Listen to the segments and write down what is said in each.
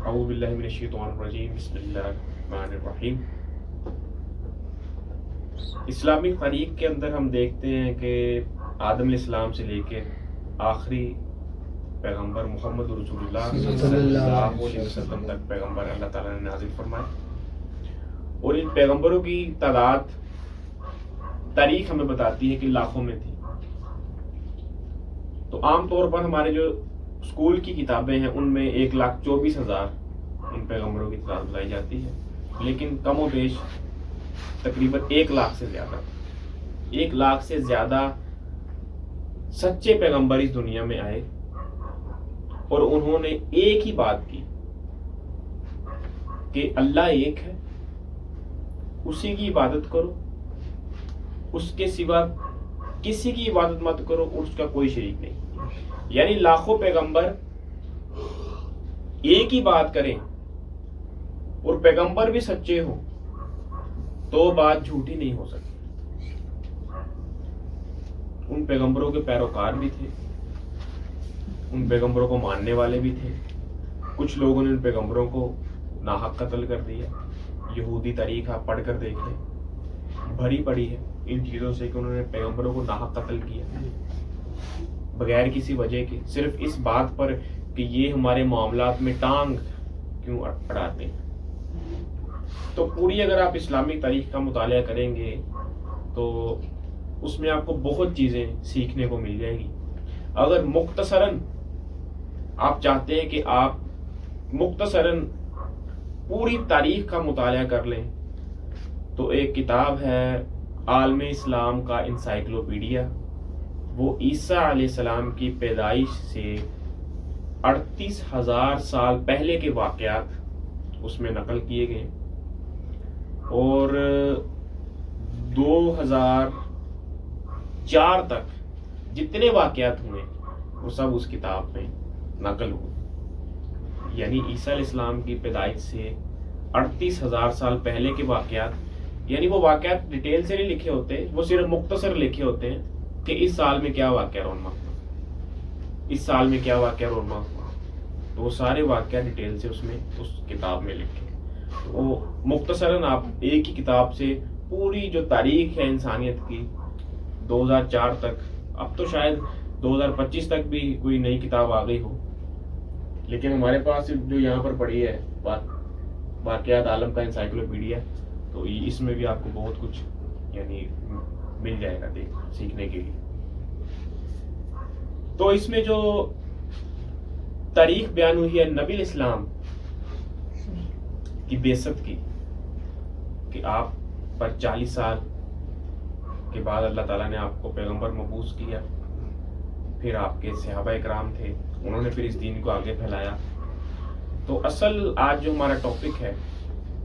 اعوذ باللہ من الشیطان الرجیم، بسم اللہ الرحمن الرحیم۔ اسلامی تاریخ کے اندر ہم دیکھتے ہیں کہ آدم علیہ السلام سے لے کے آخری پیغمبر محمد رسول اللہ صلی اللہ علیہ وسلم تک پیغمبر اللہ تعالیٰ نے نازل فرمائے، اور ان پیغمبروں کی تعداد تاریخ ہمیں بتاتی ہے کہ لاکھوں میں تھی۔ تو عام طور پر ہمارے جو اسکول کی کتابیں ہیں ان میں 1,24,000 ان پیغمبروں کی تعداد بتائی جاتی ہے، لیکن کم و بیش تقریباً 1,00,000 سے زیادہ 1,00,000 سے زیادہ سچے پیغمبر اس دنیا میں آئے، اور انہوں نے ایک ہی بات کی کہ اللہ ایک ہے، اسی کی عبادت کرو، اس کے سوا کسی کی عبادت مت کرو، اور اس کا کوئی شریک نہیں۔ یعنی لاکھوں پیغمبر ایک ہی بات کریں اور پیغمبر بھی سچے ہوں تو بات جھوٹی نہیں ہو سکتی۔ ان پیغمبروں کے پیروکار بھی تھے، ان پیغمبروں کو ماننے والے بھی تھے۔ کچھ لوگوں نے ان پیغمبروں کو ناحق قتل کر دیا۔ یہودی تاریخ آپ پڑھ کر دیکھیں، بھری پڑی ہے ان چیزوں سے کہ انہوں نے پیغمبروں کو ناحق قتل کیا بغیر کسی وجہ کے، صرف اس بات پر کہ یہ ہمارے معاملات میں ٹانگ کیوں اڑاتے ہیں۔ تو پوری اگر آپ اسلامی تاریخ کا مطالعہ کریں گے تو اس میں آپ کو بہت چیزیں سیکھنے کو مل جائیں گی۔ اگر مختصراً آپ چاہتے ہیں کہ آپ مختصراً پوری تاریخ کا مطالعہ کر لیں تو ایک کتاب ہے عالم اسلام کا انسائکلوپیڈیا۔ وہ عیسیٰ علیہ السلام کی پیدائش سے 38,000 سال پہلے کے واقعات اس میں نقل کیے گئے، اور 2004 تک جتنے واقعات ہوئے وہ سب اس کتاب میں نقل ہوئے۔ یعنی عیسیٰ علیہ السلام کی پیدائش سے 38,000 سال پہلے کے واقعات، یعنی وہ واقعات ڈیٹیل سے نہیں لکھے ہوتے، وہ صرف مختصر لکھے ہوتے ہیں کہ اس سال میں کیا واقعہ رونما ہوا، اس سال میں کیا واقعہ رونما ہوا، تو وہ سارے واقعہ ڈیٹیل سے اس کتاب میں لکھے۔ وہ مختصراً آپ ایک ہی کتاب سے پوری جو تاریخ ہے انسانیت کی 2004 تک، اب تو شاید 2025 تک بھی کوئی نئی کتاب آ گئی ہو، لیکن ہمارے پاس جو یہاں پر پڑی ہے واقعات عالم کا انسائکلوپیڈیا، تو اس میں بھی آپ کو بہت کچھ یعنی مل جائے گا سیکھنے کے لیے۔ تو اس میں جو تاریخ بیان ہوئی ہے نبی الاسلام کی بعثت کی، کہ آپ پر 40 سال کے بعد اللہ تعالیٰ نے آپ کو پیغمبر مبعوث کیا، پھر آپ کے صحابہ اکرام تھے، انہوں نے پھر اس دین کو آگے پھیلایا۔ تو اصل آج جو ہمارا ٹاپک ہے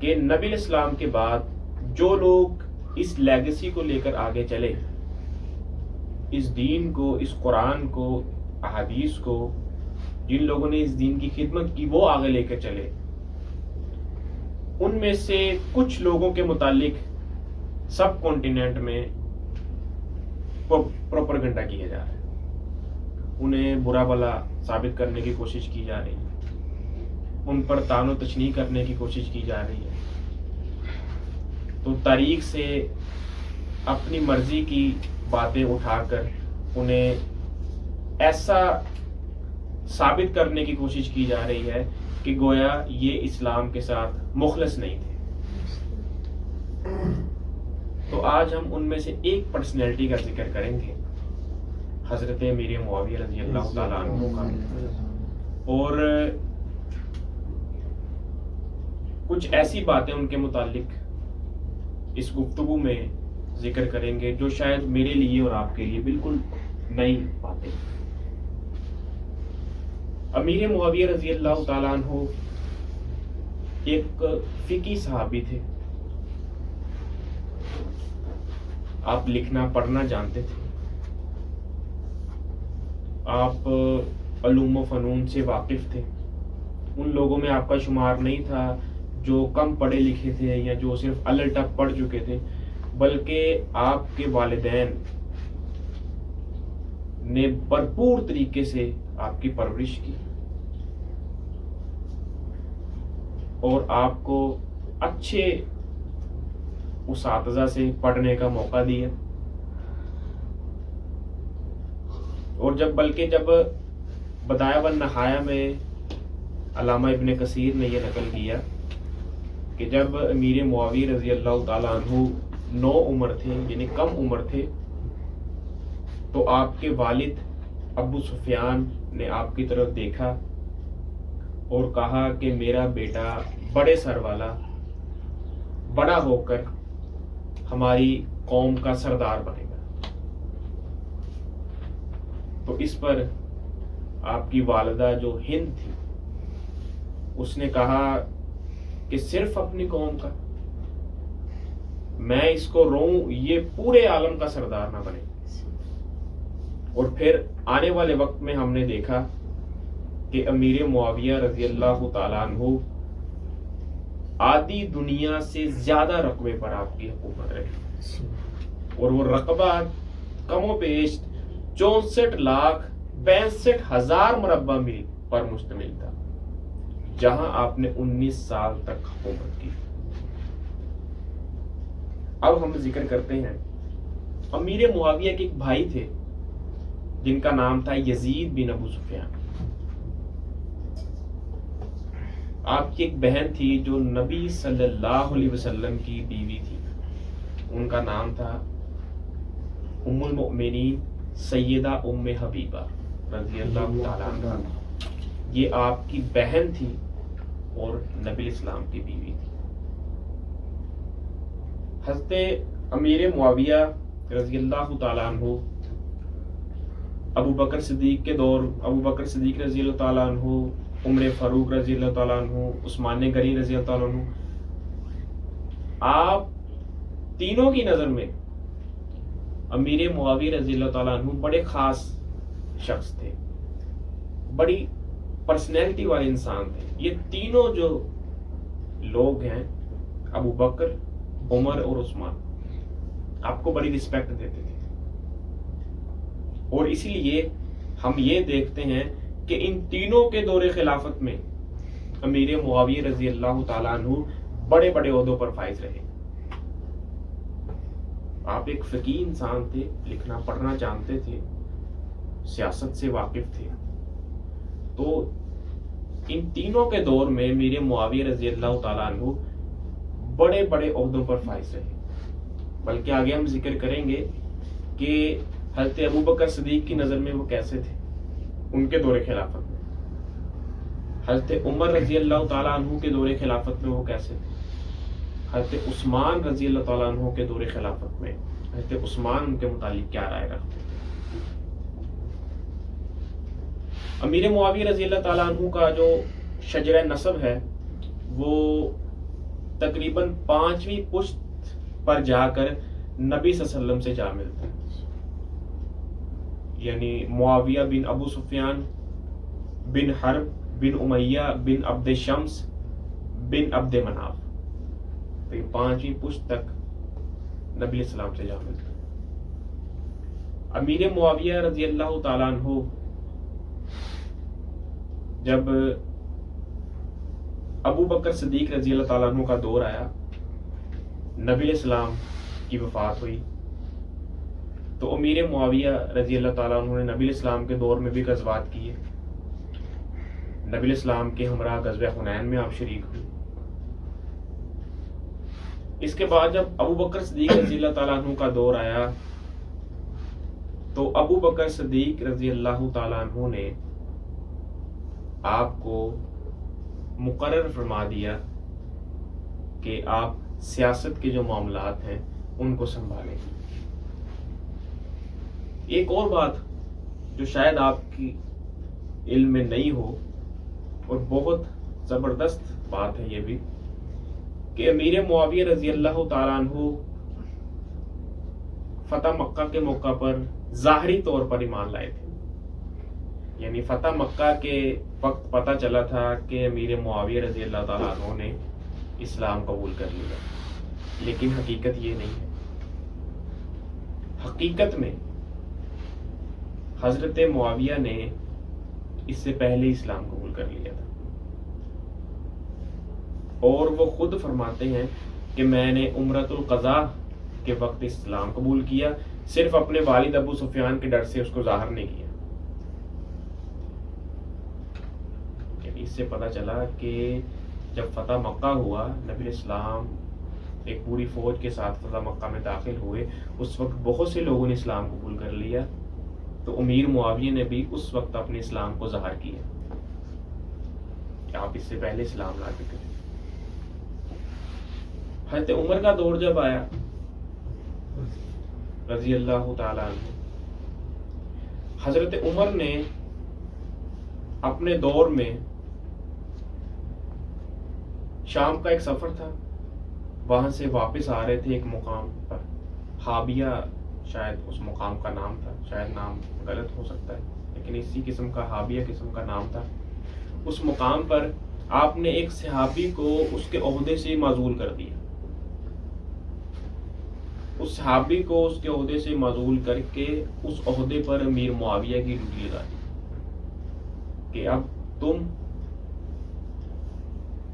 کہ نبی الاسلام کے بعد جو لوگ اس لیگیسی کو لے کر آگے چلے، اس دین کو، اس قرآن کو، احادیث کو، جن لوگوں نے اس دین کی خدمت کی وہ آگے لے کر چلے، ان میں سے کچھ لوگوں کے متعلق سب کانٹیننٹ میں پروپیگنڈا کیا جا رہا ہے، انہیں برا بھلا ثابت کرنے کی کوشش کی جا رہی ہے، ان پر طعن و تشنیع کرنے کی کوشش کی جا رہی ہے۔ تو تاریخ سے اپنی مرضی کی باتیں اٹھا کر انہیں ایسا ثابت کرنے کی کوشش کی جا رہی ہے کہ گویا یہ اسلام کے ساتھ مخلص نہیں تھے۔ تو آج ہم ان میں سے ایک پرسنالٹی کا ذکر کریں گے، حضرت امیر معاویہ رضی اللہ تعالیٰ عنہ کا، اور کچھ ایسی باتیں ان کے متعلق اس گفتگو میں ذکر کریں گے جو شاید میرے لیے اور آپ کے لیے بالکل نئی باتیں۔ امیر معاویہ رضی اللہ تعالیٰ عنہ ایک فقی صحابی تھے، آپ لکھنا پڑھنا جانتے تھے، آپ علوم و فنون سے واقف تھے، ان لوگوں میں آپ کا شمار نہیں تھا جو کم پڑھے لکھے تھے یا جو صرف الٹا پڑھ چکے تھے، بلکہ آپ کے والدین نے بھرپور طریقے سے آپ کی پرورش کی۔ اور آپ کو اچھے اساتذہ سے پڑھنے کا موقع دیا، اور جب بدایع والنہایہ میں علامہ ابن کثیر نے یہ نقل کیا کہ جب امیر معاویہ رضی اللہ تعالیٰ عنہ نو عمر تھے، یعنی کم عمر تھے، تو آپ کے والد ابو سفیان نے آپ کی طرف دیکھا اور کہا کہ میرا بیٹا بڑے سر والا بڑا ہو کر ہماری قوم کا سردار بنے گا۔ تو اس پر آپ کی والدہ جو ہند تھی اس نے کہا کہ صرف اپنی قوم کا، میں اس کو روں یہ پورے عالم کا سردار نہ بنے۔ اور پھر آنے والے وقت میں ہم نے دیکھا کہ امیر معاویہ رضی اللہ تعالیٰ عنہ آدھی دنیا سے زیادہ رقبے پر آپ کی حکومت رہی، اور وہ رقبہ کم و بیش 64,62,000 مربع میل پر مشتمل تھا، جہاں آپ نے 19 سال تک حکومت کی۔ اب ہم ذکر کرتے ہیں امیر معاویہ کے ایک بھائی تھے جن کا نام تھا یزید بن ابو سفیان۔ آپ کی ایک بہن تھی جو نبی صلی اللہ علیہ وسلم کی بیوی تھی، ان کا نام تھا ام المؤمنین سیدہ ام حبیبہ رضی اللہ تعالیٰ عنہ۔ یہ آپ کی بہن تھی اور نبی اسلام کی بیوی تھی۔ حضرت امیر معاویہ رضی اللہ تعالیٰ عنہ ابو بکر صدیق کے دور، ابو بکر صدیق رضی اللہ تعالیٰ عنہ، عمر فاروق رضی اللہ تعالیٰ عنہ، عثمان غنی رضی اللہ تعالیٰ عنہ، آپ تینوں کی نظر میں امیر معاویہ رضی اللہ تعالیٰ عنہ بڑے خاص شخص تھے، بڑی پرسنالٹی والے انسان تھے۔ یہ تینوں جو لوگ ہیں ابو بکر، عمر اور عثمان، آپ کو بڑی رسپیکٹ دیتے تھے، اور اسی لیے ہم یہ دیکھتے ہیں کہ ان تینوں کے دور خلافت میں امیر معاویہ رضی اللہ تعالیٰ عنہ بڑے بڑے عہدوں پر فائز رہے۔ آپ ایک فقیہ انسان تھے، لکھنا پڑھنا جانتے تھے، سیاست سے واقف تھے، تو ان تینوں کے دور میں امیر معاویہ رضی اللہ تعالیٰ عنہ بڑے بڑے عہدوں پر فائز رہے۔ بلکہ آگے ہم ذکر کریں گے کہ حضرت ابو بکر صدیق کی نظر میں وہ کیسے تھے ان کے دور خلافت میں، حضرت عمر رضی اللہ تعالیٰ عنہ کے دور خلافت میں وہ کیسے تھے، حضرت عثمان رضی اللہ تعالیٰ عنہ کے دور خلافت میں حضرت عثمان ان کے متعلق کیا رائے رکھتے تھے۔ امیر معاویہ رضی اللہ تعالیٰ عنہ کا جو شجرہ نسب ہے وہ تقریباً 5ویں پشت پر جا کر نبی صلی اللہ علیہ وسلم سے جا ملتا ہے، یعنی معاویہ بن ابو سفیان بن حرب بن امیہ بن عبد شمس بن عبد مناف، تو یہ 5ویں پشت تک نبی علیہ السلام سے جا ملتا ہے۔ امیر معاویہ رضی اللہ تعالیٰ عنہ جب ابو بکر صدیق رضی اللہ تعالیٰ عنہ کا دور آیا، نبی علیہ السلام کی وفات ہوئی، تو امیر معاویہ رضی اللہ تعالیٰ عنہ نے نبی علیہ السلام کے دور میں بھی غزوات کیے، نبی علیہ السلام کے ہمراہ غزوہ حنین میں آپ شریک ہوئے۔ اس کے بعد جب ابو بکر صدیق رضی اللہ تعالیٰ عنہ کا دور آیا تو ابو بکر صدیق رضی اللہ تعالیٰ عنہ نے آپ کو مقرر فرما دیا کہ آپ سیاست کے جو معاملات ہیں ان کو سنبھالیں۔ ایک اور بات جو شاید آپ کی علم میں نہیں ہو اور بہت زبردست بات ہے یہ بھی، کہ امیر معاویہ رضی اللہ تعالیٰ عنہ فتح مکہ کے موقع پر ظاہری طور پر ایمان لائے تھے، یعنی فتح مکہ کے وقت پتہ چلا تھا کہ امیر معاویہ رضی اللہ تعالیٰ عنہ نے اسلام قبول کر لیا، لیکن حقیقت یہ نہیں ہے۔ حقیقت میں حضرت معاویہ نے اس سے پہلے اسلام قبول کر لیا تھا۔ اور وہ خود فرماتے ہیں کہ میں نے عمرۃ القضاء کے وقت اسلام قبول کیا، صرف اپنے والد ابو سفیان کے ڈر سے اس کو ظاہر نہیں کیا۔ اس سے پتہ چلا کہ جب فتح مکہ ہوا، نبی اسلام ایک پوری فوج کے ساتھ فتح مکہ میں داخل ہوئے، اس وقت بہت سے لوگوں نے اسلام قبول کر لیا، تو امیر معاویہ نے بھی اس وقت اپنے اسلام کو ظاہر کیا کہ آپ اس سے پہلے اسلام لا چکے تھے۔ حضرت عمر کا دور جب آیا رضی اللہ تعالیٰ عنہ، حضرت عمر نے اپنے دور میں شام کا ایک سفر تھا، وہاں سے واپس آ رہے تھے ایک مقام پر، حابیہ شاید اس مقام کا نام تھا، شاید نام غلط ہو سکتا ہے لیکن اسی قسم کا حابیہ قسم کا نام تھا۔ اس مقام پر آپ نے ایک صحابی کو اس کے عہدے سے معزول کر دیا، اس صحابی کو اس کے عہدے سے معزول کر کے اس عہدے پر امیر معاویہ کی ڈیوٹی لگا دی کہ اب تم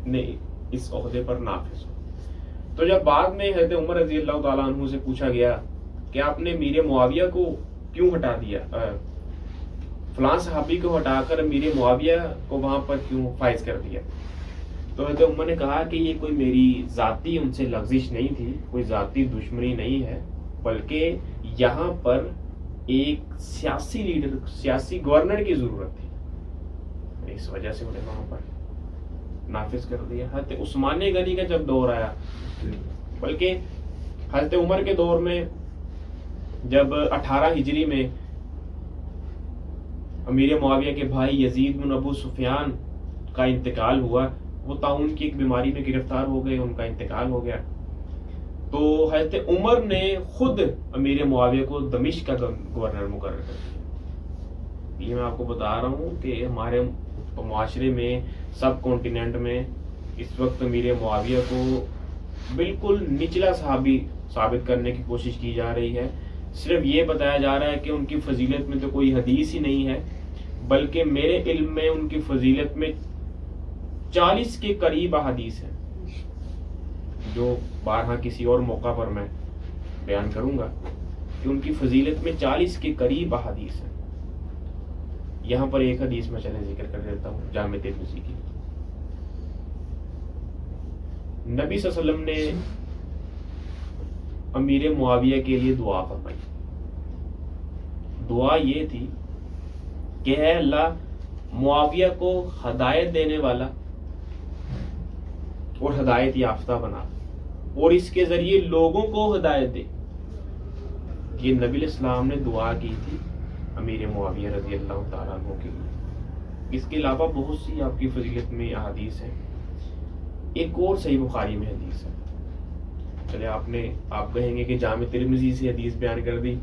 نے اس عہدے پر نافذ ہو۔ تو جب بعد میں حضرت عمر رضی اللہ تعالیٰ عنہ سے پوچھا گیا کہ آپ نے امیر معاویہ کو کیوں ہٹا دیا، فلاں صحابی کو ہٹا کر امیر معاویہ کو وہاں پر کیوں فائز کر دیا، تو حضرت عمر نے کہا کہ یہ کوئی میری ذاتی ان سے لغزش نہیں تھی، کوئی ذاتی دشمنی نہیں ہے، بلکہ یہاں پر ایک سیاسی لیڈر، سیاسی گورنر کی ضرورت تھی، اس وجہ سے انہیں وہاں پر نافذ کر دیا۔ حضرت عثمان غنی کا جب دور آیا، بلکہ حضرت عمر کے دور میں جب 18 ہجری میں امیر معاویہ کے بھائی یزید بن ابو سفیان کا انتقال ہوا، وہ طاعون کی ایک بیماری میں گرفتار ہو گئے، ان کا انتقال ہو گیا، تو حضرت عمر نے خود امیر معاویہ کو دمشق کا گورنر مقرر کر دیا۔ یہ میں آپ کو بتا رہا ہوں کہ ہمارے معاشرے میں، سب کانٹیننٹ میں اس وقت امیر معاویہ کو بالکل نچلا صحابی ثابت کرنے کی کوشش کی جا رہی ہے۔ صرف یہ بتایا جا رہا ہے کہ ان کی فضیلت میں تو کوئی حدیث ہی نہیں ہے، بلکہ میرے علم میں ان کی فضیلت میں 40 کے قریب احادیث ہیں، جو بارہا کسی اور موقع پر میں بیان کروں گا کہ ان کی فضیلت میں 40 کے قریب احادیث ہیں۔ یہاں پر ایک حدیث میں چلے ذکر کر دیتا ہوں، جامع ترمذی کی۔ نبی صلی اللہ علیہ وسلم نے امیر معاویہ کے لیے دعا فرمائی۔ دعا یہ تھی کہ اے اللہ، معاویہ کو ہدایت دینے والا اور ہدایت یافتہ بنا، اور اس کے ذریعے لوگوں کو ہدایت دے۔ یہ نبی علیہ السلام نے دعا کی تھی امیر معاویہ رضی اللہ تعالیٰ عنہ کے لیے۔ اس کے علاوہ بہت سی آپ کی فضیلت میں احادیث ہیں۔ ایک اور صحیح بخاری میں حدیث ہے، چلے آپ کہیں گے کہ جامع ترمذی سے حدیث بیان کر دی،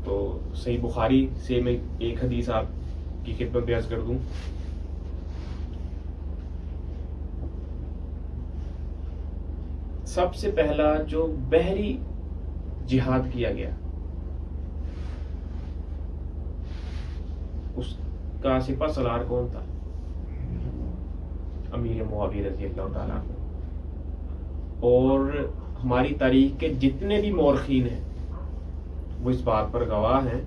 تو صحیح بخاری سے میں ایک حدیث آپ کی خدمت بیان کر دوں۔ سب سے پہلا جو بحری جہاد کیا گیا، اس کا سپہ سالار کون تھا؟ امیر معاویہ رضی اللہ تعالیٰ عنہ۔ اور ہماری تاریخ کے جتنے بھی مورخین ہیں وہ اس بات پر گواہ ہیں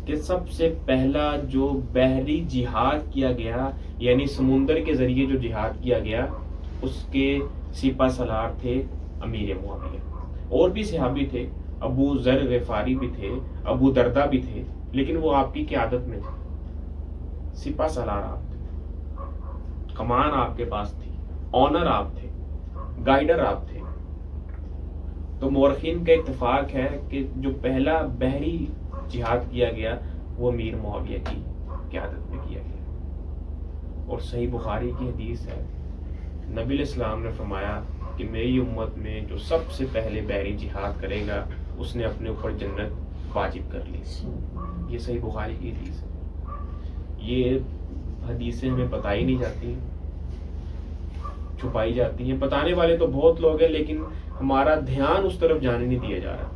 کہ سب سے پہلا جو بحری جہاد کیا گیا، یعنی سمندر کے ذریعے جو جہاد کیا گیا، اس کے سپہ سالار تھے امیر معاویہ۔ اور بھی صحابی تھے، ابو ذر غفاری بھی تھے، ابو دردہ بھی تھے، لیکن وہ آپ کی قیادت میں تھے، سپہ سالار آپ تھے، کمان آپ کے پاس تھی، آنر آپ تھے، گائیڈر آپ تھے۔ تو مورخین کا اتفاق ہے کہ جو پہلا بحری جہاد کیا گیا وہ امیر معاویہ کی قیادت میں کیا گیا۔ اور صحیح بخاری کی حدیث ہے، نبی علیہ السلام نے فرمایا کہ میری امت میں جو سب سے پہلے بحری جہاد کرے گا اس نے اپنے اوپر جنت واجب کر لی۔ یہ صحیح بخاری کی حدیث ہے۔ یہ حدیثیں ہمیں بتائی نہیں جاتی، چھپائی جاتی ہیں۔ بتانے والے تو بہت لوگ ہیں، لیکن ہمارا دھیان اس طرف جانے نہیں دیا جا رہا۔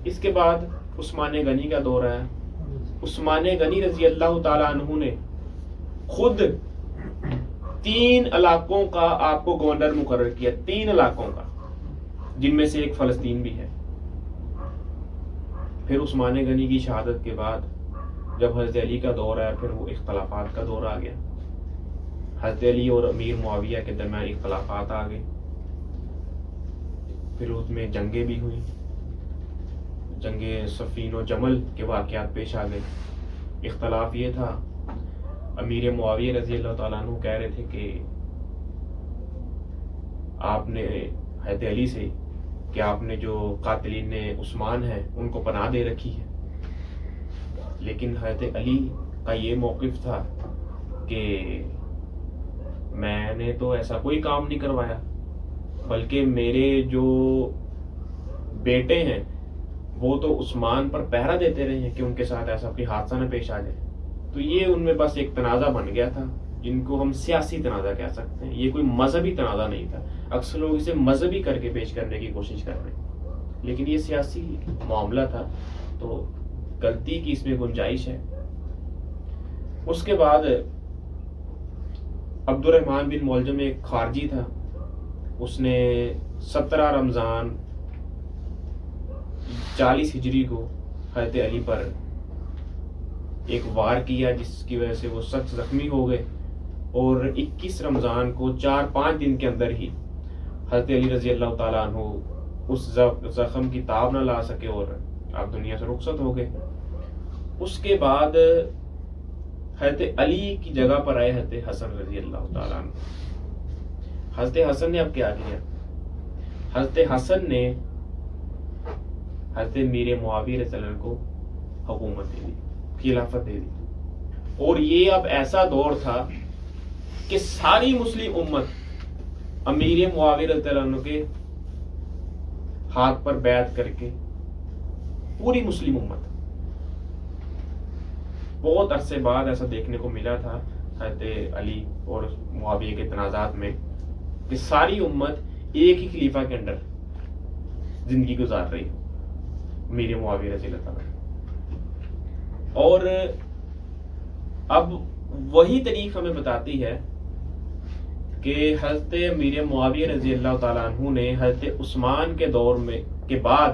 اس کے بعد عثمان غنی کا دور آیا۔ عثمان غنی رضی اللہ تعالیٰ عنہ نے خود 3 علاقوں کا آپ کو گورنر مقرر کیا، 3 علاقوں کا، جن میں سے ایک فلسطین بھی ہے۔ پھر عثمان غنی کی شہادت کے بعد جب حضرت علی کا دور آیا، پھر وہ اختلافات کا دور آ گیا، حضرت علی اور امیر معاویہ کے درمیان اختلافات آ گئے، پھر اس میں جنگیں بھی ہوئیں، جنگ صفین و جمل کے واقعات پیش آ گئے۔ اختلاف یہ تھا، امیر معاویہ رضی اللہ تعالیٰ عنہ کہہ رہے تھے کہ آپ نے حضرت علی سے کہ آپ نے جو قاتلین عثمان ہیں ان کو پناہ دے رکھی ہے، لیکن حضرت علی کا یہ موقف تھا کہ میں نے تو ایسا کوئی کام نہیں کروایا، بلکہ میرے جو بیٹے ہیں وہ تو عثمان پر پہرا دیتے رہے ہیں کہ ان کے ساتھ ایسا کوئی حادثہ نہ پیش آ جائے۔ تو یہ ان میں بس ایک تنازع بن گیا تھا، جن کو ہم سیاسی تنازع کہہ سکتے ہیں، یہ کوئی مذہبی تنازع نہیں تھا۔ اکثر لوگ اسے مذہبی کر کے پیش کرنے کی کوشش کر رہے ہیں، لیکن یہ سیاسی معاملہ تھا، تو غلطی کی اس میں گنجائش ہے۔ اس کے بعد عبد الرحمن بن ملجم ایک خارجی تھا، اس نے 17 رمضان 40 ہجری کو حضرت علی پر ایک وار کیا، جس کی وجہ سے وہ سخت زخمی ہو گئے، اور 21 رمضان کو 4-5 دن کے اندر ہی حضرت علی رضی اللہ تعالیٰ عنہ اس زخم کی تاب نہ لا سکے اور آپ دنیا سے رخصت ہو گئے۔ اس کے بعد حضرت علی کی جگہ پر آئے حضرت حسن رضی اللہ تعالیٰ عنہ۔ حضرت حسن نے اب کیا کیا؟ حضرت حسن نے حضرت امیر معاویہ رضی اللہ عنہ کو حکومت دے دی، خلافت دے دی، اور یہ اب ایسا دور تھا کہ ساری مسلم امت امیر معاویہ رضی اللہ عنہ کے ہاتھ پر بیعت کر کے، پوری مسلم امت، بہت عرصے بعد ایسا دیکھنے کو ملا تھا حضرت علی اور معاویہ کے تنازعات میں کہ ساری امت ایک ہی خلیفہ کے اندر زندگی گزار رہی، امیر معاویہ رضی اللہ تعالیٰ۔ اور اب وہی تاریخ ہمیں بتاتی ہے کہ حضرت امیر معاویہ رضی اللہ تعالیٰ عنہ نے حضرت عثمان کے دور میں کے بعد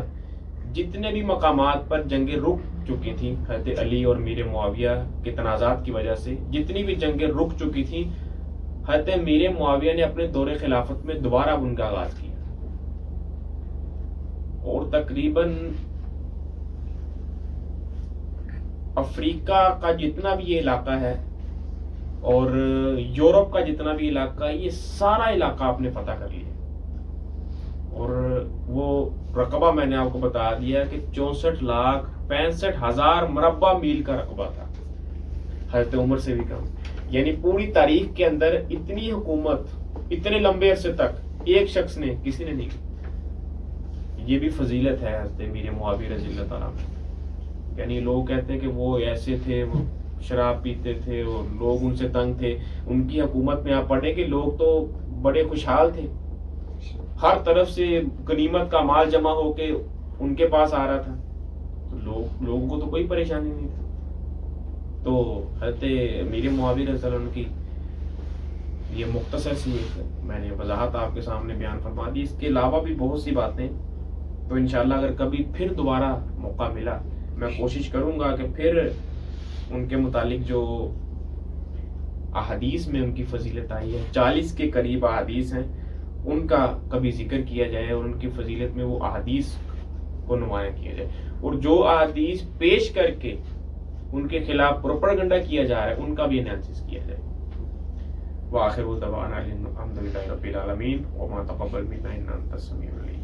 جتنے بھی مقامات پر جنگیں رک چکی تھیں، حضرت علی اور امیر معاویہ کے تنازعات کی وجہ سے جتنی بھی جنگیں رک چکی تھیں، حضرت امیر معاویہ نے اپنے دور خلافت میں دوبارہ ان کا آغاز کیا، اور تقریباً افریقہ کا جتنا بھی یہ علاقہ ہے اور یورپ کا جتنا بھی علاقہ ہے، یہ سارا علاقہ آپ نے فتح کر لیا، اور وہ رقبہ میں نے آپ کو بتا دیا کہ 64,65,000 مربع میل کا رقبہ تھا، حضرت عمر سے بھی کم۔ یعنی پوری تاریخ کے اندر اتنی حکومت اتنے لمبے عرصے تک ایک شخص نے، کسی نے نہیں کی۔ یہ بھی فضیلت ہے حضرت امیر معاویہ رضی اللہ تعالیٰ عنہ۔ یعنی لوگ کہتے ہیں کہ وہ ایسے تھے، وہ شراب پیتے تھے اور لوگ ان سے تنگ تھے، ان کی حکومت میں آپ پڑھیں کہ لوگ تو بڑے خوشحال تھے، ہر طرف سے غنیمت کا مال جمع ہو کے ان کے پاس آ رہا تھا، تو لوگوں کو تو کوئی پریشانی نہیں تھی۔ تو حضرت امیر معاویہ رضی اللہ عنہ کی یہ مختصر سی میں نے وضاحت آپ کے سامنے بیان فرما دی۔ اس کے علاوہ بھی بہت سی باتیں، تو انشاءاللہ اگر کبھی پھر دوبارہ موقع ملا میں کوشش کروں گا کہ پھر ان کے متعلق جو احادیث میں ان کی فضیلت آئی ہے، 40 کے قریب احادیث ہیں، ان کا کبھی ذکر کیا جائے اور ان کی فضیلت میں وہ احادیث کو نمایاں کیا جائے، اور جو احادیث پیش کر کے ان کے خلاف پروپیگنڈا کیا جا رہا ہے ان کا بھی انالیسس کیا جائے۔ وآخر دعوانا الحمد للہ رب العالمین وما تقبل منا انک انت السمیع العلیم۔